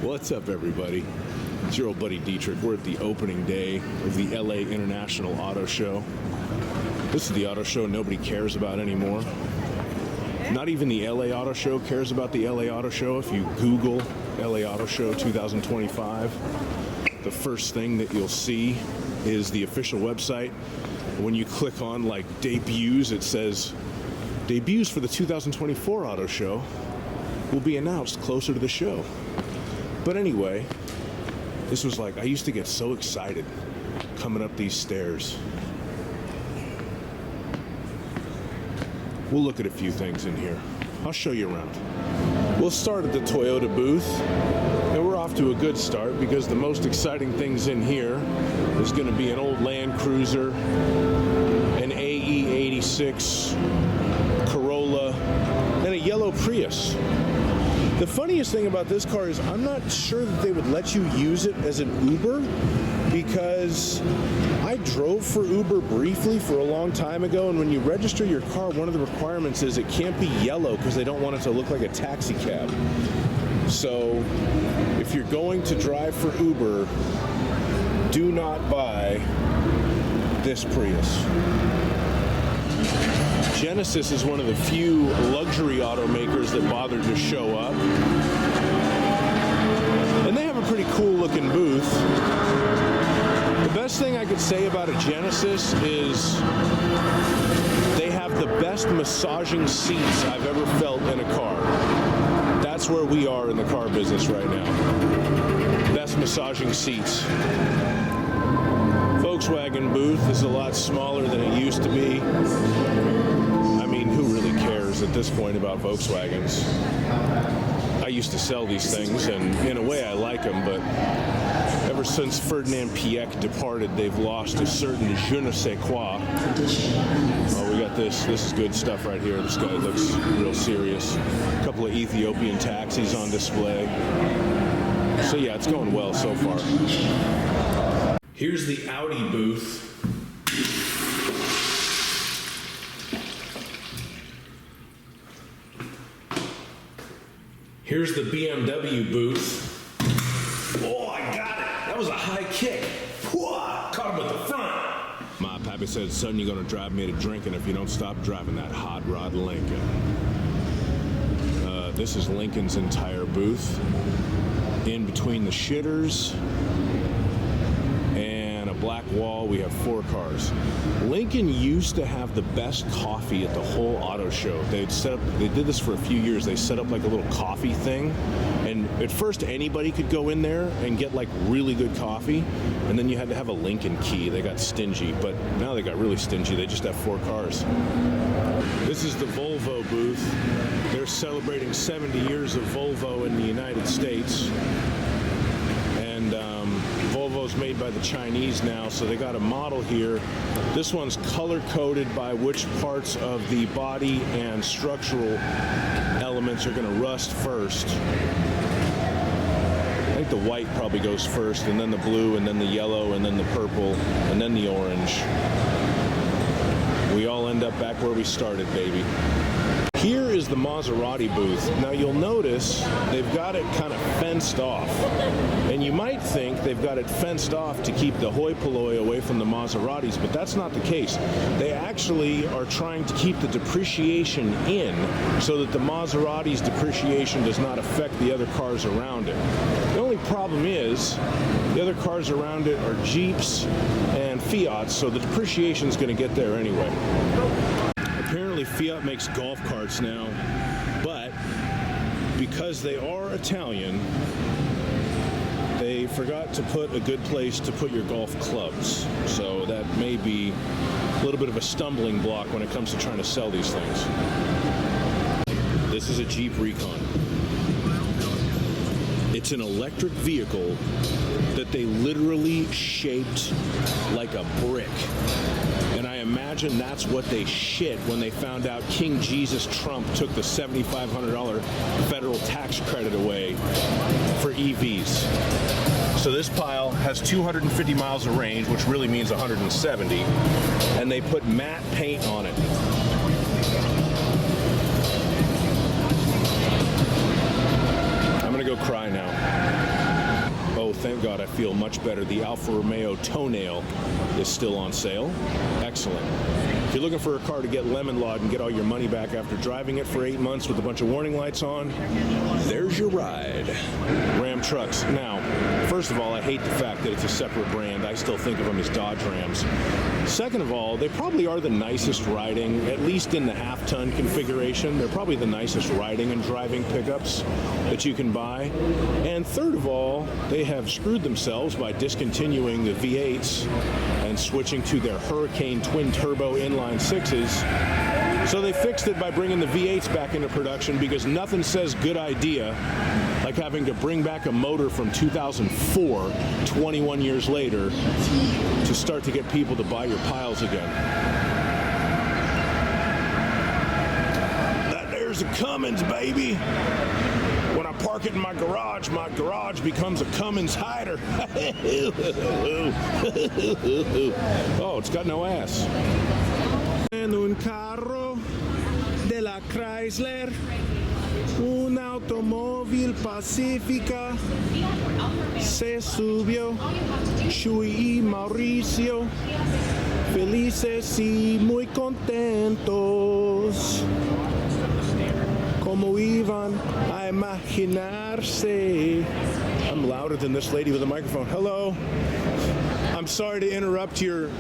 What's up, everybody? It's your old buddy Dietrich. We're at the opening day of the LA International Auto Show. This is the auto show nobody cares about anymore. Not even the LA Auto Show cares about the LA Auto Show. If you Google LA Auto Show 2025, the first thing that you'll see is the official website. When you click on like debuts, it says debuts for the 2024 Auto Show will be announced closer to the show. But anyway, this was like, I used to get so excited coming up these stairs. We'll look at a few things in here. I'll show you around. We'll start at the Toyota booth, and we're off to a good start because the most exciting things in here is going to be an old Land Cruiser, an AE86 Corolla, and a yellow Prius. The funniest thing about this car is I'm not sure that they would let you use it as an Uber, because I drove for Uber briefly for a long time ago, and when you register your car, one of the requirements is it can't be yellow because they don't want it to look like a taxi cab. So if you're going to drive for Uber, do not buy this Prius. Genesis is one of the few luxury automakers that bothered to show up. And they have a pretty cool looking booth. The best thing I could say about a Genesis is they have the best massaging seats I've ever felt in a car. That's where we are in the car business right now. Best massaging seats. Volkswagen booth is a lot smaller than it used to be. I mean, who really cares at this point about Volkswagens? I used to sell these things, and in a way I like them, but ever since Ferdinand Piëch departed, they've lost a certain je ne sais quoi. Oh, we got this. This is good stuff right here. This guy looks real serious. A couple of Ethiopian taxis on display. So yeah, it's going well so far. Here's the Audi booth. Here's the BMW booth. Oh, I got it. That was a high kick. Caught him with the front. My pappy said, son, you're going to drive me to drinking if you don't stop driving that hot rod Lincoln. This is Lincoln's entire booth. In between the shitters and a black wall, we have 4 cars. Lincoln used to have the best coffee at the whole auto show. They did this for a few years. They set up like a little coffee thing, and at first anybody could go in there and get like really good coffee, and then you had to have a Lincoln key. They got stingy, but now they got really stingy. They just have 4 cars. This is the Volvo booth. They're celebrating 70 years of Volvo in the United States. And Volvo's made by the Chinese now, so they got a model here. This one's color-coded by which parts of the body and structural elements are going to rust first. I think the white probably goes first, and then the blue, and then the yellow, and then the purple, and then the orange. We all end up back where we started, baby. Here is the Maserati booth. Now you'll notice they've got it kind of fenced off. And you might think they've got it fenced off to keep the hoi polloi away from the Maseratis, but that's not the case. They actually are trying to keep the depreciation in so that the Maserati's depreciation does not affect the other cars around it. The only problem is the other cars around it are Jeeps and Fiats, so the depreciation is going to get there anyway. Apparently Fiat makes golf carts now, but because they are Italian, they forgot to put a good place to put your golf clubs. So that may be a little bit of a stumbling block when it comes to trying to sell these things. This is a Jeep Recon. It's an electric vehicle that they literally shaped like a brick. And I imagine that's what they shit when they found out King Jesus Trump took the $7,500 federal tax credit away for EVs. So this pile has 250 miles of range, which really means 170, and they put matte paint on it. I'm gonna go cry now. Thank God I feel much better. The Alfa Romeo Toenail is still on sale. Excellent. If you're looking for a car to get lemon lawed and get all your money back after driving it for 8 months with a bunch of warning lights on, there's your ride. Ram trucks. Now, first of all, I hate the fact that it's a separate brand. I still think of them as Dodge Rams. Second of all, they probably are the nicest riding, at least in the half-ton configuration. They're probably the nicest riding and driving pickups that you can buy. And third of all, they have screwed themselves by discontinuing the V8s and switching to their Hurricane twin-turbo inline sixes. So they fixed it by bringing the V8s back into production, because nothing says good idea like having to bring back a motor from 2004, 21 years later, to start to get people to buy your piles again. There's a Cummins, baby. When I park it in my garage becomes a Cummins hider. Oh, it's got no ass. En un carro de la Chrysler, un automóvil Pacifica, se subió Chuy y Mauricio, felices y muy contentos, como iban a imaginarse. I'm louder than this lady with a microphone. Hello. I'm sorry to interrupt your...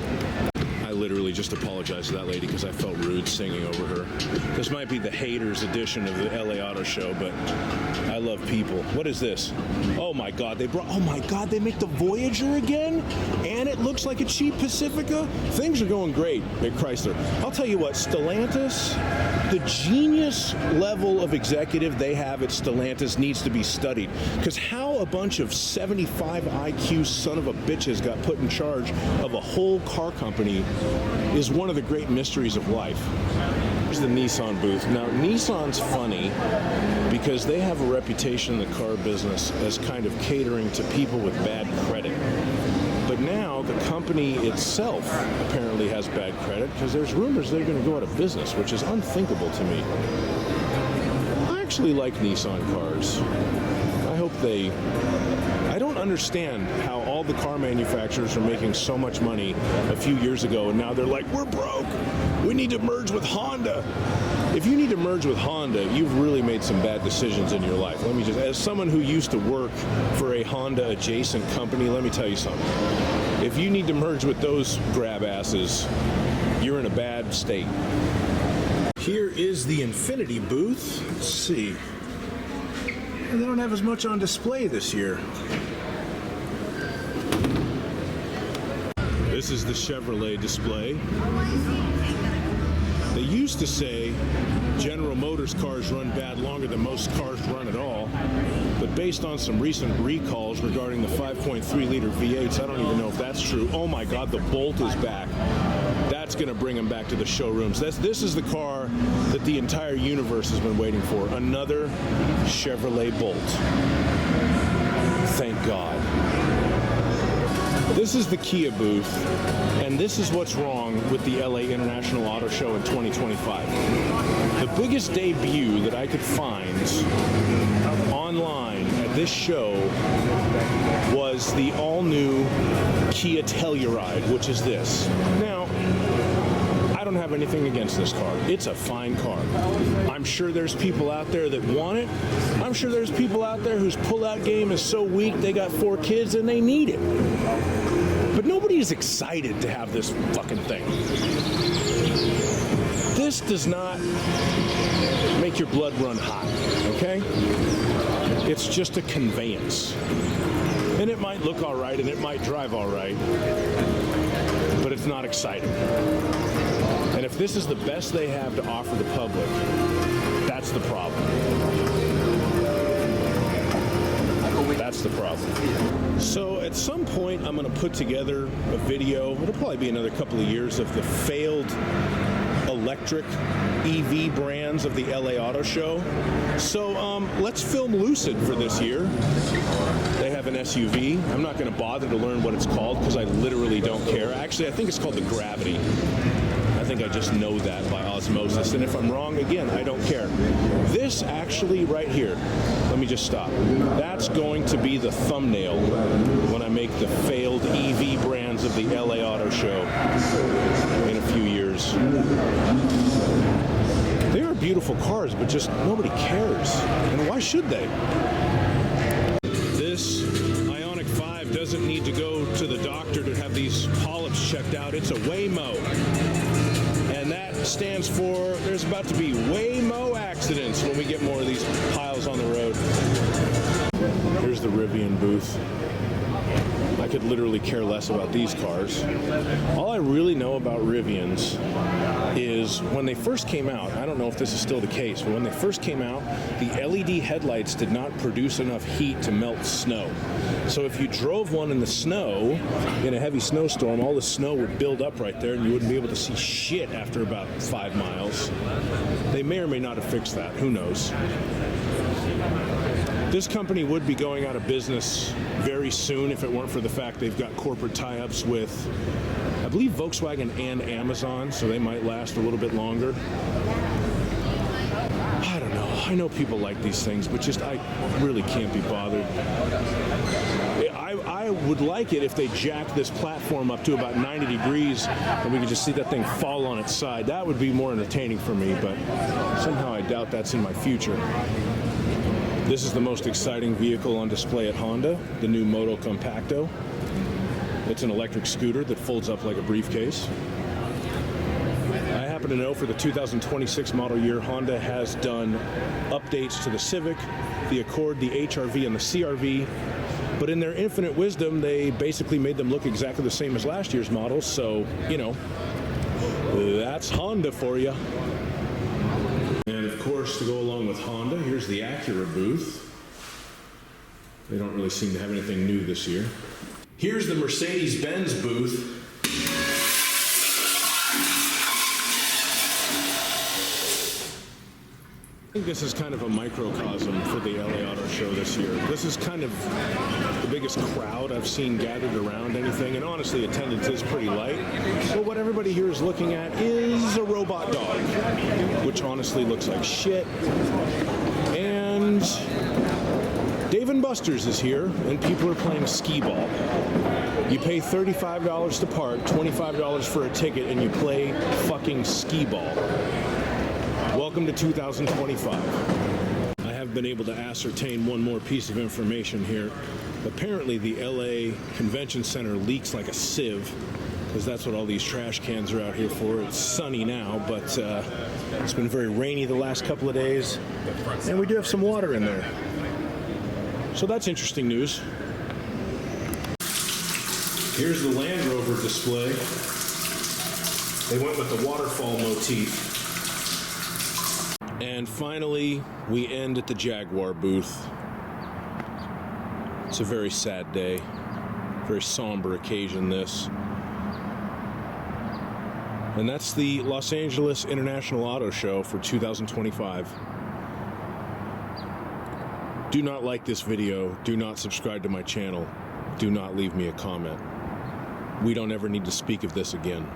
I literally just apologized to that lady because I felt rude singing over her. This might be the haters edition of the LA Auto Show, but I love people. What is this? Oh my God, oh my God, they make the Voyager again? And it looks like a cheap Pacifica? Things are going great at Chrysler. I'll tell you what, Stellantis, the genius level of executive they have at Stellantis needs to be studied. Because how a bunch of 75 IQ son of a bitches got put in charge of a whole car company is one of the great mysteries of life. Here's the Nissan booth. Now, Nissan's funny because they have a reputation in the car business as kind of catering to people with bad credit. But now the company itself apparently has bad credit because there's rumors they're going to go out of business, which is unthinkable to me. I actually like Nissan cars. I hope they... I don't understand how all the car manufacturers are making so much money a few years ago, and now they're like, we're broke. We need to merge with Honda. If you need to merge with Honda, you've really made some bad decisions in your life. Let me just, as someone who used to work for a Honda adjacent company, let me tell you something. If you need to merge with those grab asses, you're in a bad state. Here is the Infiniti booth. Let's see. They don't have as much on display this year. This is the Chevrolet display. They used to say General Motors cars run bad longer than most cars run at all, but based on some recent recalls regarding the 5.3-liter V8s, I don't even know if that's true. Oh my God, the Bolt is back. That's going to bring them back to the showrooms. This is the car that the entire universe has been waiting for. Another Chevrolet Bolt. Thank God. This is the Kia booth, and this is what's wrong with the LA International Auto Show in 2025. The biggest debut that I could find online at this show was the all-new Kia Telluride, which is this. Now, I don't have anything against this car. It's a fine car. I'm sure there's people out there that want it. I'm sure there's people out there whose pull-out game is so weak they got 4 kids and they need it. But nobody is excited to have this fucking thing. This does not make your blood run hot, okay? It's just a conveyance. And it might look all right and it might drive all right, but it's not exciting. And if this is the best they have to offer the public, that's the problem. That's the problem. So at some point, I'm going to put together a video. It'll probably be another couple of years of the failed electric EV brands of the LA Auto Show. So let's film Lucid for this year. They have an SUV. I'm not going to bother to learn what it's called because I literally don't care. Actually, I think it's called the Gravity. I think think I just know that by osmosis. And if I'm wrong, again, I don't care. This actually right here, let me just stop. That's going to be the thumbnail when I make the failed EV brands of the LA Auto Show in a few years. They are beautiful cars, but just nobody cares. And why should they? This Ioniq 5 doesn't need to go to the doctor to have these polyps checked out. It's a Waymo. And that stands for there's about to be Waymo accidents when we get more of these piles on the road. Here's the Rivian booth. I could literally care less about these cars. All I really know about Rivians is when they first came out, I don't know if this is still the case, but when they first came out, the LED headlights did not produce enough heat to melt snow. So if you drove one in the snow, in a heavy snowstorm, all the snow would build up right there and you wouldn't be able to see shit after about 5 miles. They may or may not have fixed that, who knows. This company would be going out of business very soon if it weren't for the fact they've got corporate tie-ups with, I believe, Volkswagen and Amazon, so they might last a little bit longer. I don't know. I know people like these things, but just I really can't be bothered. I would like it if they jacked this platform up to about 90 degrees and we could just see that thing fall on its side. That would be more entertaining for me, but somehow I doubt that's in my future. This is the most exciting vehicle on display at Honda, the new Moto Compacto. It's an electric scooter that folds up like a briefcase. I happen to know for the 2026 model year, Honda has done updates to the Civic, the Accord, the HR-V, and the CR-V. But in their infinite wisdom, they basically made them look exactly the same as last year's models. So, you know, that's Honda for you. And of course, to go along with Honda, here's the Acura booth. They don't really seem to have anything new this year. Here's the Mercedes-Benz booth. I think this is kind of a microcosm for the LA Auto Show this year. This is kind of the biggest crowd I've seen gathered around anything, and honestly, attendance is pretty light. But what everybody here is looking at is a robot dog, which honestly looks like shit. And Dave & Buster's is here, and people are playing skee-ball. You pay $35 to park, $25 for a ticket, and you play fucking skee-ball. Welcome to 2025. I have been able to ascertain one more piece of information here. Apparently the LA Convention Center leaks like a sieve, because that's what all these trash cans are out here for. It's sunny now, but it's been very rainy the last couple of days, and we do have some water in there. So that's interesting news. Here's the Land Rover display. They went with the waterfall motif. And finally, we end at the Jaguar booth. It's a very sad day, very somber occasion, this. And that's the Los Angeles International Auto Show for 2025. Do not like this video, do not subscribe to my channel, do not leave me a comment. We don't ever need to speak of this again.